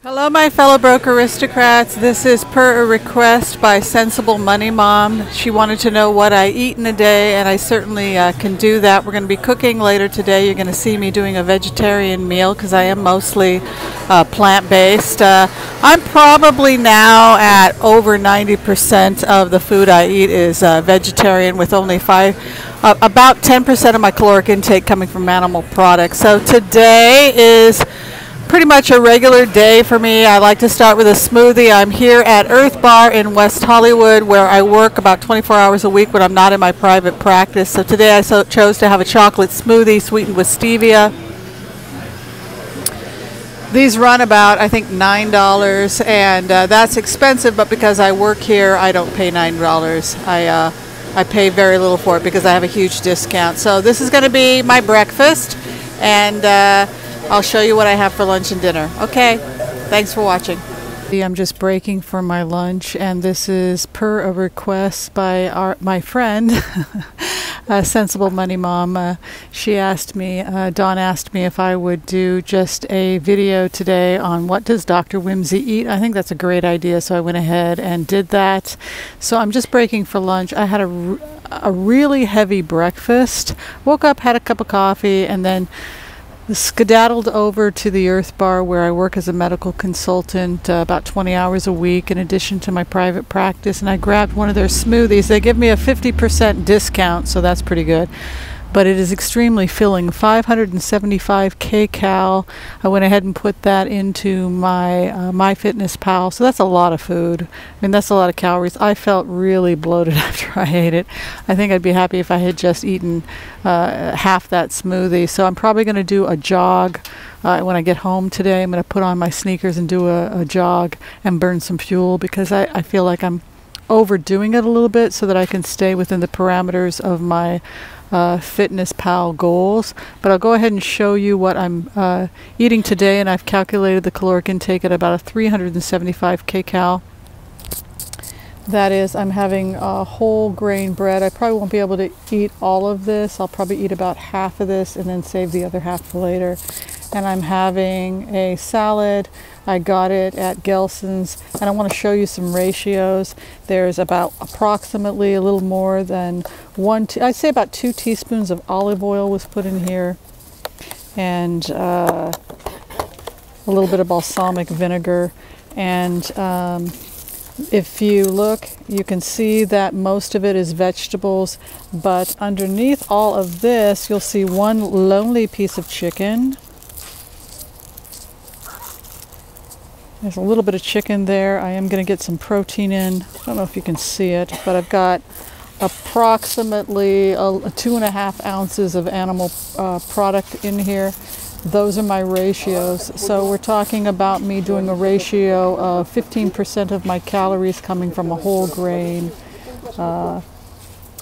Hello, my fellow broke aristocrats. This is per a request by Sensible Money Mom. She wanted to know what I eat in a day, and I certainly can do that. We're going to be cooking later today. You're going to see me doing a vegetarian meal because I am mostly plant-based. I'm probably now at over 90% of the food I eat is vegetarian, with only about 10% of my caloric intake coming from animal products. So today is pretty much a regular day for me. I like to start with a smoothie. I'm here at Earth Bar in West Hollywood, where I work about 24 hours a week when I'm not in my private practice. So today I chose to have a chocolate smoothie sweetened with stevia. These run about, I think, $9, and that's expensive, but because I work here, I don't pay $9. I pay very little for it because I have a huge discount. So this is going to be my breakfast, and I'll show you what I have for lunch and dinner. Okay, thanks for watching. I'm just breaking for my lunch, and this is per a request by my friend, Sensible Money Mom. She asked me, Dawn asked me if I would do just a video today on what does Dr. Whimsy eat. I think that's a great idea, so I went ahead and did that. So I'm just breaking for lunch. I had a really heavy breakfast. Woke up, had a cup of coffee, and then skedaddled over to the Earth Bar, where I work as a medical consultant about 20 hours a week in addition to my private practice, and I grabbed one of their smoothies. They give me a 50% discount, so that's pretty good. But it is extremely filling, 575 kcal. I went ahead and put that into my MyFitnessPal, so that's a lot of food. I mean, that's a lot of calories. I felt really bloated after I ate it. I think I'd be happy if I had just eaten half that smoothie. So I'm probably going to do a jog when I get home today. I'm going to put on my sneakers and do a jog and burn some fuel, because I feel like I'm overdoing it a little bit, so that I can stay within the parameters of my FitnessPal goals. But I'll go ahead and show you what I'm eating today, and I've calculated the caloric intake at about a 375 kcal. That is, I'm having whole grain bread. I probably won't be able to eat all of this. I'll probably eat about half of this and then save the other half for later. And I'm having a salad. I got it at Gelson's, and I want to show you some ratios. There's about approximately a little more than I'd say about 2 teaspoons of olive oil was put in here, and a little bit of balsamic vinegar. And if you look, you can see that most of it is vegetables, but underneath all of this, you'll see one lonely piece of chicken. There's a little bit of chicken there. I am going to get some protein in. I don't know if you can see it, but I've got approximately 2.5 ounces of animal product in here. Those are my ratios. So we're talking about me doing a ratio of 15% of my calories coming from a whole grain.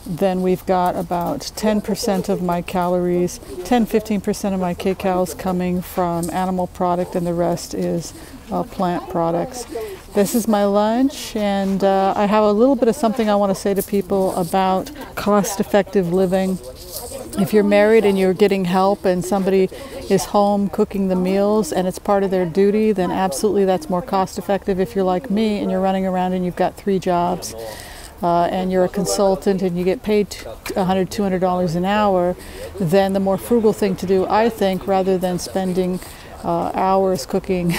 Then we've got about 10% of my calories, 10-15% of my kcals coming from animal product, and the rest is plant products. This is my lunch, and I have a little bit of something I want to say to people about cost-effective living. If you're married and you're getting help and somebody is home cooking the meals and it's part of their duty, then absolutely that's more cost-effective. If you're like me and you're running around and you've got 3 jobs, and you're a consultant and you get paid $100, $200 an hour, then the more frugal thing to do, I think, rather than spending hours cooking,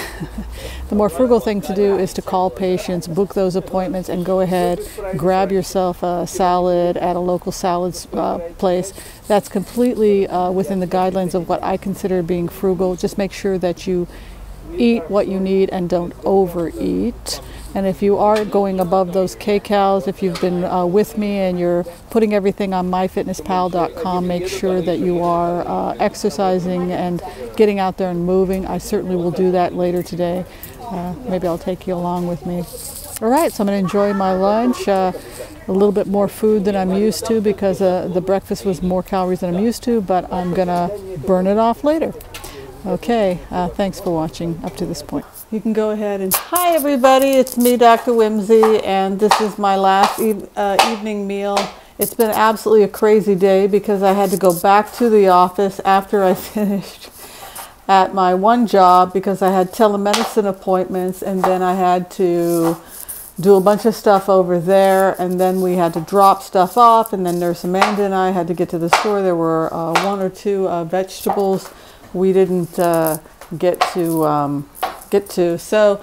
the more frugal thing to do is to call patients, book those appointments, and go ahead, grab yourself a salad at a local salad place. That's completely within the guidelines of what I consider being frugal. Just make sure that you eat what you need and don't overeat. And if you are going above those kcals, if you've been with me and you're putting everything on myfitnesspal.com, make sure that you are exercising and getting out there and moving. I certainly will do that later today. Maybe I'll take you along with me. All right, so I'm going to enjoy my lunch. A little bit more food than I'm used to, because the breakfast was more calories than I'm used to, but I'm going to burn it off later. Okay, thanks for watching up to this point. You can go ahead and... Hi everybody, it's me, Dr. Whimsy, and this is my last evening meal. It's been absolutely a crazy day because I had to go back to the office after I finished at my one job because I had telemedicine appointments, and then I had to do a bunch of stuff over there, and then we had to drop stuff off, and then Nurse Amanda and I had to get to the store. There were one or two vegetables we didn't get to. So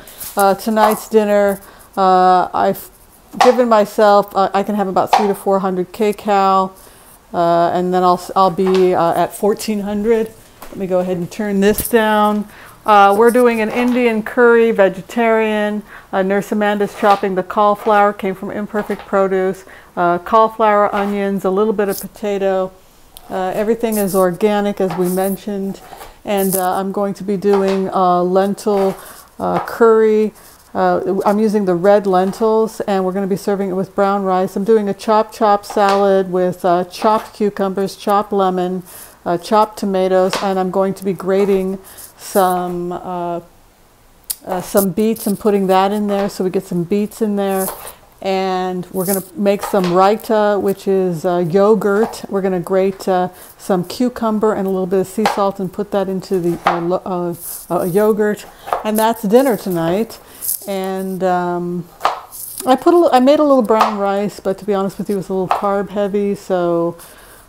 tonight's dinner, I've given myself, I can have about 300 to 400 kcal, and then I'll be at 1400. Let me go ahead and turn this down. We're doing an Indian curry, vegetarian. Nurse Amanda's chopping the cauliflower, came from Imperfect Produce. Cauliflower, onions, a little bit of potato. Everything is organic, as we mentioned. And I'm going to be doing lentil curry. I'm using the red lentils, and we're going to be serving it with brown rice. I'm doing a chopped salad with chopped cucumbers, chopped lemon, chopped tomatoes, and I'm going to be grating some beets and putting that in there, so we get some beets in there. And we're going to make some raita, which is yogurt. We're going to grate some cucumber and a little bit of sea salt and put that into the yogurt. And that's dinner tonight. And I made a little brown rice, but to be honest with you, it's a little carb heavy, so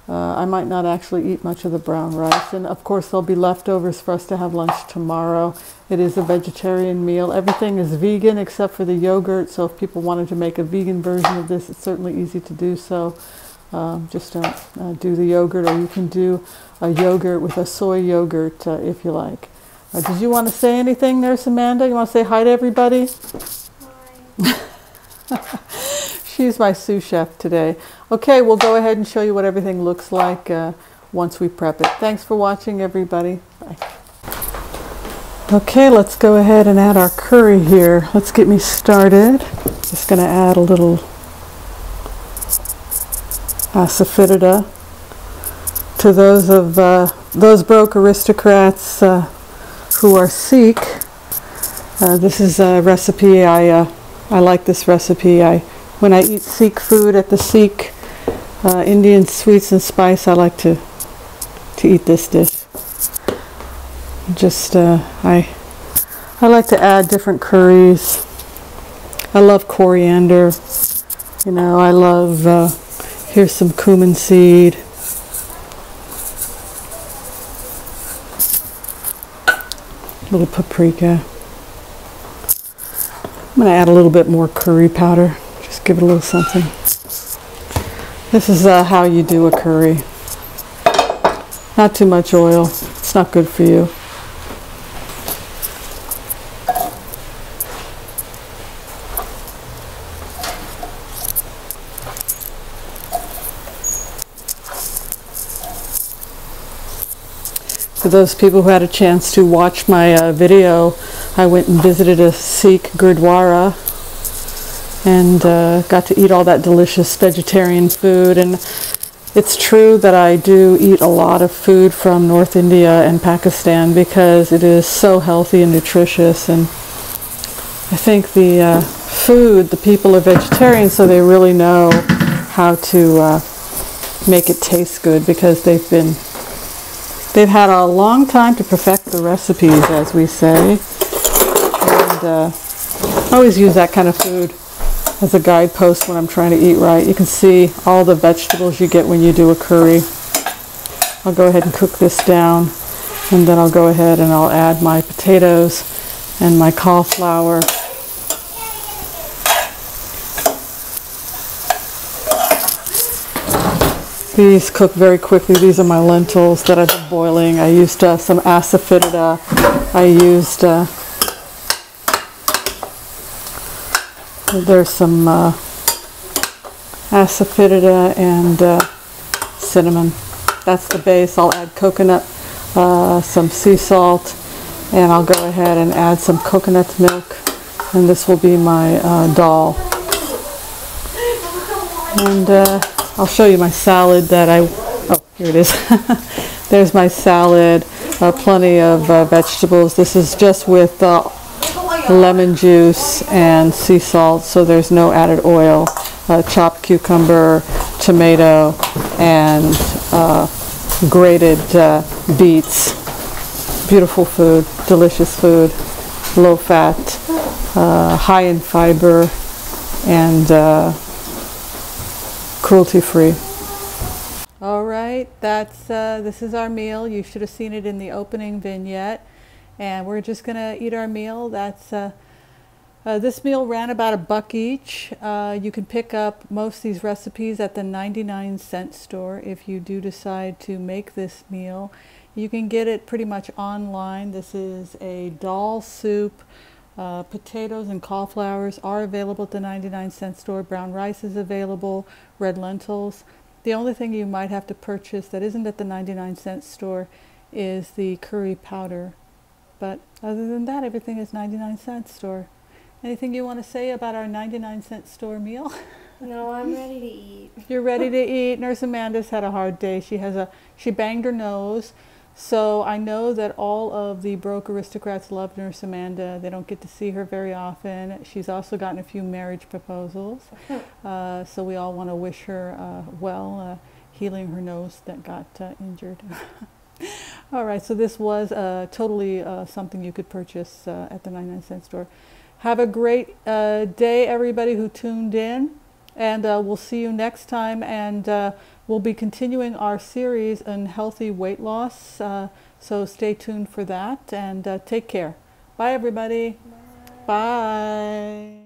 I might not actually eat much of the brown rice. And of course, there'll be leftovers for us to have lunch tomorrow. It is a vegetarian meal. Everything is vegan except for the yogurt, so if people wanted to make a vegan version of this, it's certainly easy to do so. Just don't do the yogurt, or you can do a yogurt with a soy yogurt if you like. Did you want to say anything, Nurse Amanda? You want to say hi to everybody? Hi. She's my sous chef today. Okay, we'll go ahead and show you what everything looks like once we prep it. Thanks for watching, everybody. Bye. Okay, let's go ahead and add our curry here. Let's get me started. Just going to add a little asafoetida. To those broke aristocrats who are Sikh, this is a recipe. I like this recipe. When I eat Sikh food at the Sikh Indian sweets and spice, I like to eat this dish. Just I like to add different curries. I love coriander. You know, I love. Here's some cumin seed. Little paprika. I'm going to add a little bit more curry powder. Just give it a little something. This is how you do a curry. Not too much oil. It's not good for you. For those people who had a chance to watch my video, I went and visited a Sikh Gurdwara and got to eat all that delicious vegetarian food. And it's true that I do eat a lot of food from North India and Pakistan because it is so healthy and nutritious. And I think the people are vegetarian, so they really know how to make it taste good because they've had a long time to perfect the recipes, as we say. And I always use that kind of food as a guidepost when I'm trying to eat right. You can see all the vegetables you get when you do a curry. I'll go ahead and cook this down, and then I'll go ahead and I'll add my potatoes and my cauliflower. These cook very quickly. These are my lentils that I've been boiling. I used some asafoetida. I used, there's some asafoetida and cinnamon. That's the base. I'll add coconut, some sea salt, and I'll go ahead and add some coconut milk, and this will be my dal. And I'll show you my salad that oh, here it is. There's my salad, plenty of vegetables. This is just with lemon juice and sea salt, so there's no added oil. Chopped cucumber, tomato, and grated beets. beautiful food, delicious food, low fat, high in fiber, and cruelty-free. All right, this is our meal. You should have seen it in the opening vignette. And we're just gonna eat our meal. This meal ran about $1 each. You can pick up most of these recipes at the 99-cent store if you do decide to make this meal. You can get it pretty much online. This is a dal soup. Potatoes and cauliflowers are available at the 99-cent store. Brown rice is available, red lentils. The only thing you might have to purchase that isn't at the 99-cent store is the curry powder. But other than that, everything is 99-cent store. Anything you want to say about our 99-cent store meal? No, I'm ready to eat. You're ready to eat. Nurse Amanda's had a hard day. She banged her nose. So I know that all of the broke aristocrats love Nurse Amanda. They don't get to see her very often. She's also gotten a few marriage proposals. So we all want to wish her well, healing her nose that got injured. All right, so this was totally something you could purchase at the 99-cent store. Have a great day, everybody who tuned in. And we'll see you next time. And we'll be continuing our series on healthy weight loss. So stay tuned for that. And take care. Bye, everybody. Bye. Bye.